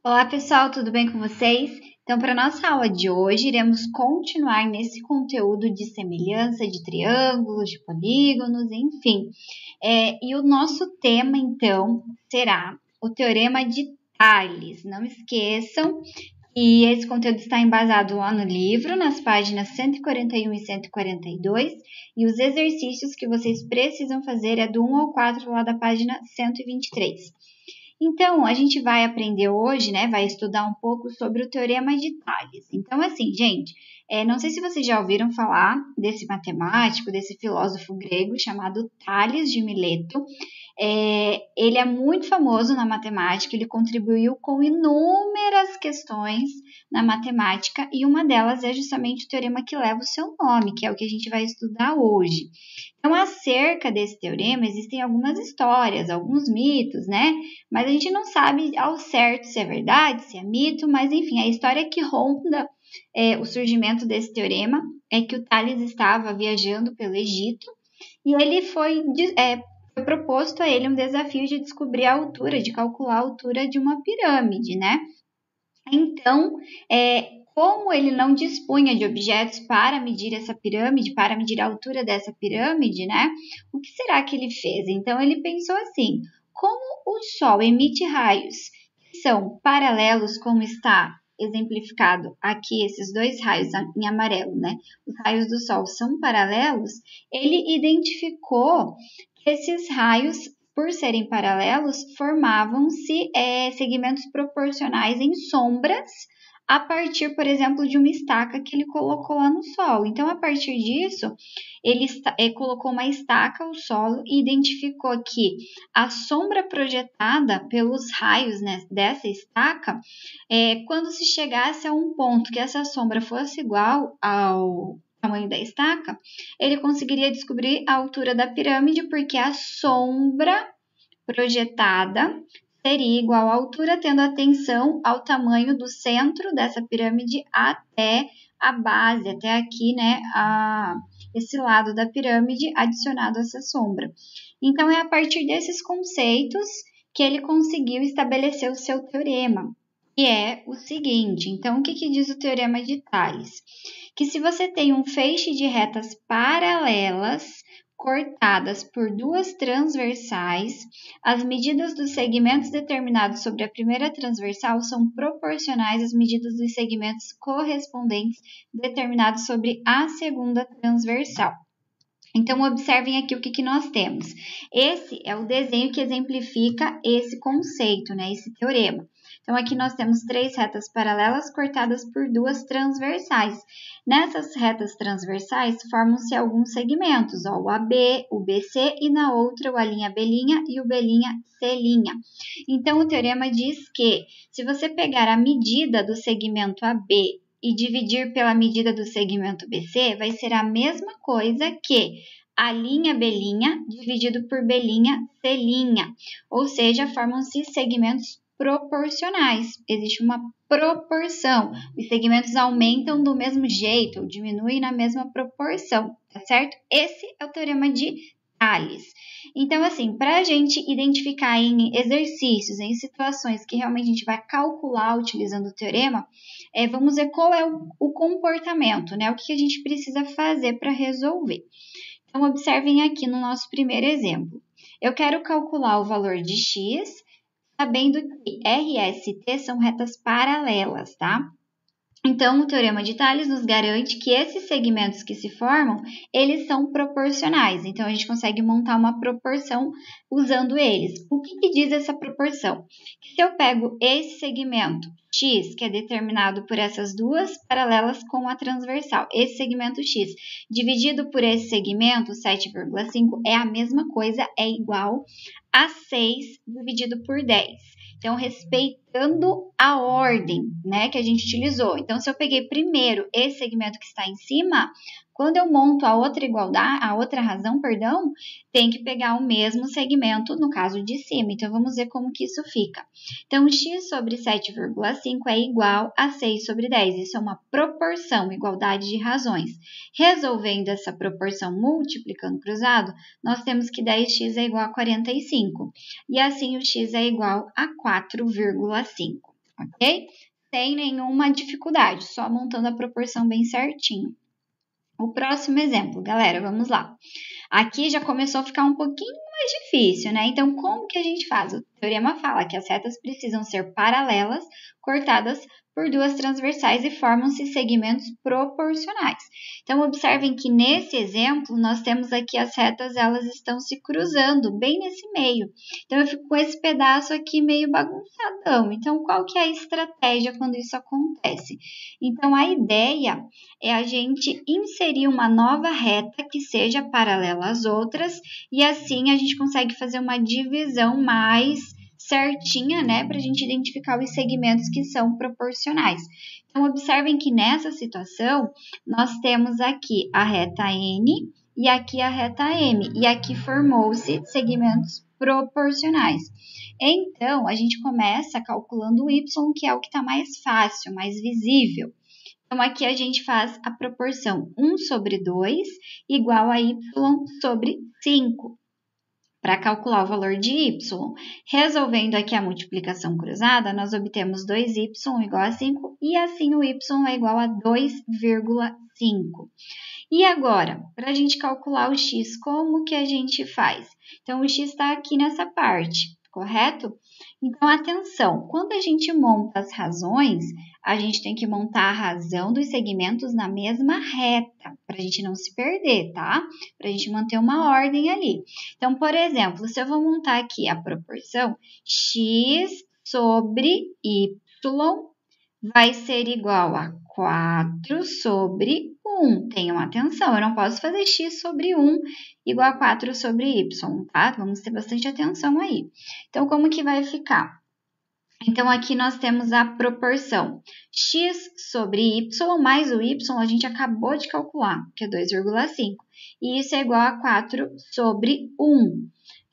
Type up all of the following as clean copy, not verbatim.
Olá pessoal, tudo bem com vocês? Então, para nossa aula de hoje, iremos continuar nesse conteúdo de semelhança de triângulos, de polígonos, enfim. E o nosso tema, então, será o Teorema de Tales. Não esqueçam que esse conteúdo está embasado lá no livro, nas páginas 141 e 142, e os exercícios que vocês precisam fazer é do 1 ao 4 lá da página 123. Então, a gente vai aprender hoje, né? Vai estudar um pouco sobre o Teorema de Tales. Então, assim, gente, não sei se vocês já ouviram falar desse matemático, desse filósofo grego chamado Tales de Mileto. Ele é muito famoso na matemática, ele contribuiu com inúmeras questões na matemática e uma delas é justamente o teorema que leva o seu nome, que é o que a gente vai estudar hoje. Então, acerca desse teorema, existem algumas histórias, alguns mitos, né? Mas a gente não sabe ao certo se é verdade, se é mito, mas enfim, a história que ronda o surgimento desse teorema é que o Tales estava viajando pelo Egito e ele foi proposto a ele um desafio de descobrir a altura, de calcular a altura de uma pirâmide, né? Então, como ele não dispunha de objetos para medir essa pirâmide, para medir a altura dessa pirâmide, né? O que será que ele fez? Então, ele pensou assim, como o Sol emite raios que são paralelos, como está exemplificado aqui, esses dois raios em amarelo, né? Os raios do Sol são paralelos, ele identificou que esses raios, por serem paralelos, formavam-se segmentos proporcionais em sombras a partir, por exemplo, de uma estaca que ele colocou lá no solo. Então, a partir disso, ele colocou uma estaca ao solo e identificou que a sombra projetada pelos raios, né, dessa estaca, quando se chegasse a um ponto que essa sombra fosse igual ao tamanho da estaca, ele conseguiria descobrir a altura da pirâmide, porque a sombra projetada seria igual à altura, tendo atenção ao tamanho do centro dessa pirâmide até a base, até aqui, né, esse lado da pirâmide adicionado a essa sombra. Então, é a partir desses conceitos que ele conseguiu estabelecer o seu teorema, que é o seguinte. Então, o que diz o Teorema de Tales? Que se você tem um feixe de retas paralelas cortadas por duas transversais, as medidas dos segmentos determinados sobre a primeira transversal são proporcionais às medidas dos segmentos correspondentes determinados sobre a segunda transversal. Então, observem aqui o que nós temos. Esse é o desenho que exemplifica esse conceito, né, esse teorema. Então, aqui nós temos três retas paralelas cortadas por duas transversais. Nessas retas transversais, formam-se alguns segmentos, ó, o AB, o BC e na outra o A'B' e o B'C'. Então, o teorema diz que se você pegar a medida do segmento AB e dividir pela medida do segmento BC, vai ser a mesma coisa que A'B' dividido por B'C', ou seja, formam-se segmentos proporcionais. Existe uma proporção. Os segmentos aumentam do mesmo jeito, ou diminuem na mesma proporção, tá certo? Esse é o teorema de Tales. Então, assim, para a gente identificar em exercícios, em situações que realmente a gente vai calcular utilizando o teorema, vamos ver qual é o comportamento, né? O que a gente precisa fazer para resolver. Então, observem aqui no nosso primeiro exemplo. Eu quero calcular o valor de x, sabendo que R, S e T são retas paralelas, tá? Então, o Teorema de Tales nos garante que esses segmentos que se formam, eles são proporcionais. Então, a gente consegue montar uma proporção usando eles. O que diz essa proporção? Que se eu pego esse segmento x, que é determinado por essas duas paralelas com a transversal, esse segmento x, dividido por esse segmento, 7,5, é a mesma coisa, é igual a 6 dividido por 10. Então, respeitando a ordem, né, que a gente utilizou. Então, se eu peguei primeiro esse segmento que está em cima, quando eu monto a outra razão, tem que pegar o mesmo segmento no caso de cima. Então, vamos ver como que isso fica. Então, x sobre 7,5 é igual a 6 sobre 10. Isso é uma proporção, igualdade de razões. Resolvendo essa proporção multiplicando cruzado, nós temos que 10x é igual a 45. E assim, o x é igual a 4,5. ok? Sem nenhuma dificuldade, só montando a proporção bem certinho. O próximo exemplo, galera, vamos lá. Aqui já começou a ficar um pouquinho mais difícil, né? Então, como que a gente faz? O teorema fala que as retas precisam ser paralelas, cortadas por duas transversais e formam-se segmentos proporcionais. Então, observem que nesse exemplo, nós temos aqui as retas, elas estão se cruzando bem nesse meio. Então, eu fico com esse pedaço aqui meio bagunçadão. Então, qual que é a estratégia quando isso acontece? Então, a ideia é a gente inserir uma nova reta que seja paralela às outras e assim a gente consegue fazer uma divisão mais certinha, né, para a gente identificar os segmentos que são proporcionais. Então, observem que nessa situação, nós temos aqui a reta N e aqui a reta M, e aqui formou-se segmentos proporcionais. Então, a gente começa calculando o Y, que é o que está mais fácil, mais visível. Então, aqui a gente faz a proporção 1 sobre 2 igual a y sobre 5. Para calcular o valor de y, resolvendo aqui a multiplicação cruzada, nós obtemos 2y igual a 5 e assim o y é igual a 2,5. E agora, para a gente calcular o x, como que a gente faz? Então, o x está aqui nessa parte, correto? Então, atenção, quando a gente monta as razões, a gente tem que montar a razão dos segmentos na mesma reta, para a gente não se perder, tá? Para a gente manter uma ordem ali. Então, por exemplo, se eu vou montar aqui a proporção x sobre y vai ser igual a 4 sobre 1. Tenham atenção, eu não posso fazer x sobre 1 igual a 4 sobre y, tá? Vamos ter bastante atenção aí. Então, como que vai ficar? Então, aqui nós temos a proporção x sobre y mais o y a gente acabou de calcular, que é 2,5. E isso é igual a 4 sobre 1.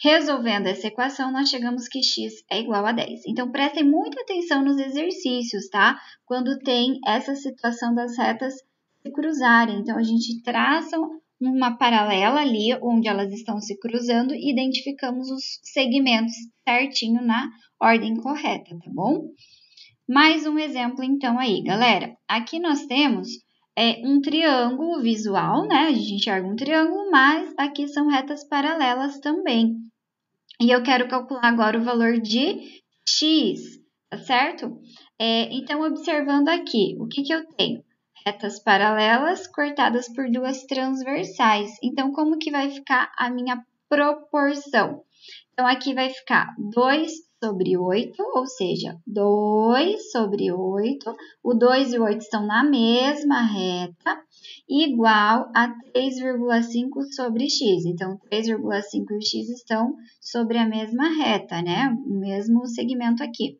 Resolvendo essa equação, nós chegamos que x é igual a 10. Então, prestem muita atenção nos exercícios, tá? Quando tem essa situação das retas se cruzarem. Então, a gente traça uma paralela ali, onde elas estão se cruzando, e identificamos os segmentos certinho na ordem correta, tá bom? Mais um exemplo, então, aí, galera. Aqui nós temos um triângulo visual, né? A gente enxerga um triângulo, mas aqui são retas paralelas também. E eu quero calcular agora o valor de x, tá certo? Então, observando aqui, o que eu tenho? Retas paralelas cortadas por duas transversais. Então, como que vai ficar a minha proporção? Então, aqui vai ficar 2 sobre 8, ou seja, 2 sobre 8. O 2 e o 8 estão na mesma reta, igual a 3,5 sobre x. Então, 3,5 e o x estão sobre a mesma reta, né? O mesmo segmento aqui.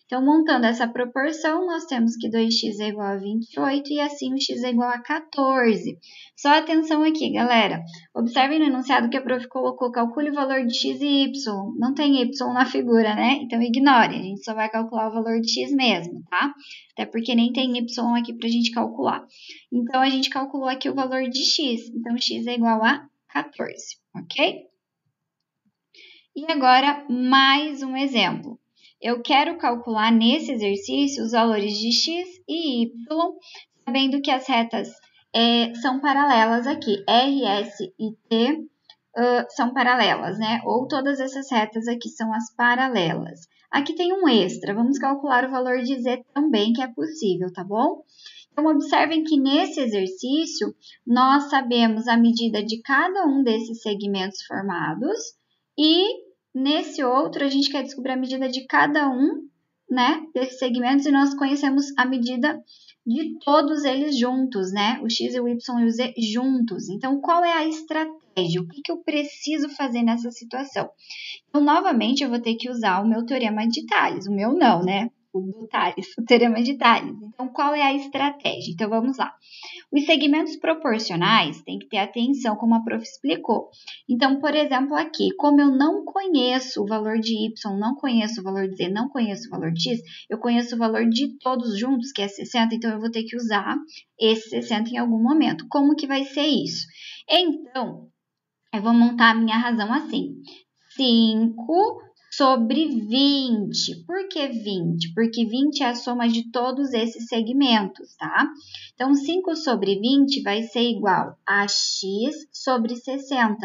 Então, montando essa proporção, nós temos que 2x é igual a 28 e assim o x é igual a 14. Só atenção aqui, galera. Observem no enunciado que a prof colocou, calcule o valor de x e y. Não tem y na figura, né? Então, ignore. A gente só vai calcular o valor de x mesmo, tá? Até porque nem tem y aqui pra gente calcular. Então, a gente calculou aqui o valor de x. Então, x é igual a 14, ok? E agora, mais um exemplo. Eu quero calcular nesse exercício os valores de x e y, sabendo que as retas são paralelas aqui. R, S e T são paralelas, né? Ou todas essas retas aqui são as paralelas. Aqui tem um extra, vamos calcular o valor de z também, que é possível, tá bom? Então, observem que nesse exercício, nós sabemos a medida de cada um desses segmentos formados e nesse outro, a gente quer descobrir a medida de cada um, né, desses segmentos e nós conhecemos a medida de todos eles juntos, né, o x, o y e o z juntos. Então, qual é a estratégia? O que eu preciso fazer nessa situação? Então, novamente, eu vou ter que usar o meu teorema de Tales. O meu não, né? O do Tales, o teorema de Tales. Então, qual é a estratégia? Então, vamos lá. Os segmentos proporcionais têm que ter atenção, como a prof explicou. Então, por exemplo, aqui, como eu não conheço o valor de y, não conheço o valor de z, não conheço o valor de x, eu conheço o valor de todos juntos, que é 60, então eu vou ter que usar esse 60 em algum momento. Como que vai ser isso? Então, eu vou montar a minha razão assim. 5 sobre 20. Por que 20? Porque 20 é a soma de todos esses segmentos, tá? Então, 5 sobre 20 vai ser igual a x sobre 60.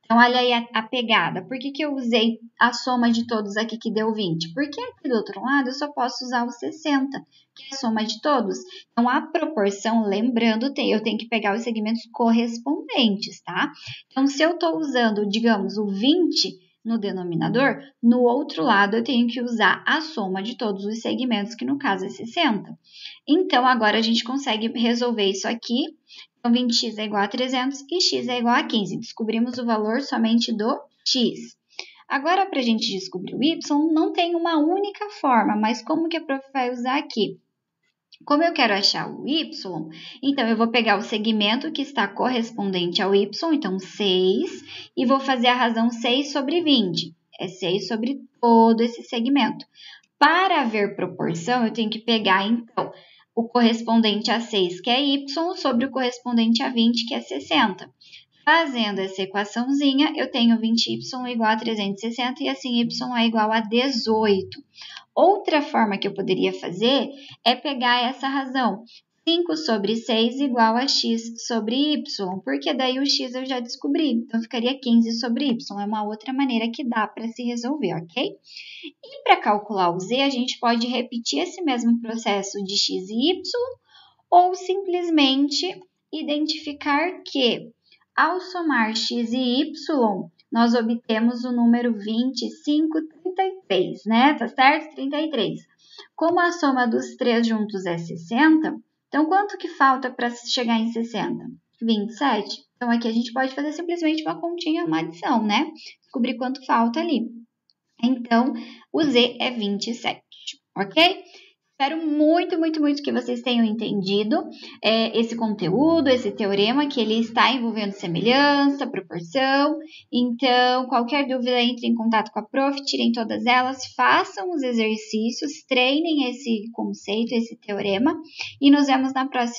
Então, olha aí a pegada. Por que eu usei a soma de todos aqui que deu 20? Porque aqui do outro lado eu só posso usar o 60, que é a soma de todos. Então, a proporção, lembrando, eu tenho que pegar os segmentos correspondentes, tá? Então, se eu estou usando, digamos, o 20 no denominador, no outro lado eu tenho que usar a soma de todos os segmentos, que no caso é 60. Então, agora a gente consegue resolver isso aqui. Então, 20x é igual a 300 e x é igual a 15. Descobrimos o valor somente do x. Agora, para a gente descobrir o y, não tem uma única forma, mas como que a prof vai usar aqui? Como eu quero achar o y, então eu vou pegar o segmento que está correspondente ao y, então 6, e vou fazer a razão 6 sobre 20. É 6 sobre todo esse segmento. Para ver proporção, eu tenho que pegar, então, o correspondente a 6, que é y, sobre o correspondente a 20, que é 60. Fazendo essa equaçãozinha, eu tenho 20y igual a 360 e assim y é igual a 18. Outra forma que eu poderia fazer é pegar essa razão. 5 sobre 6 igual a x sobre y, porque daí o x eu já descobri. Então, ficaria 15 sobre y. É uma outra maneira que dá para se resolver, ok? E para calcular o z, a gente pode repetir esse mesmo processo de x e y, ou simplesmente identificar que, ao somar x e y, nós obtemos o número 2533, né? Tá certo? 33. Como a soma dos três juntos é 60, então quanto que falta para chegar em 60? 27. Então, aqui a gente pode fazer simplesmente uma continha, uma adição, né? Descobrir quanto falta ali. Então, o z é 27, ok? Espero muito, muito, muito que vocês tenham entendido esse conteúdo, esse teorema, que ele está envolvendo semelhança, proporção. Então, qualquer dúvida, entre em contato com a prof, tirem todas elas, façam os exercícios, treinem esse conceito, esse teorema, e nos vemos na próxima.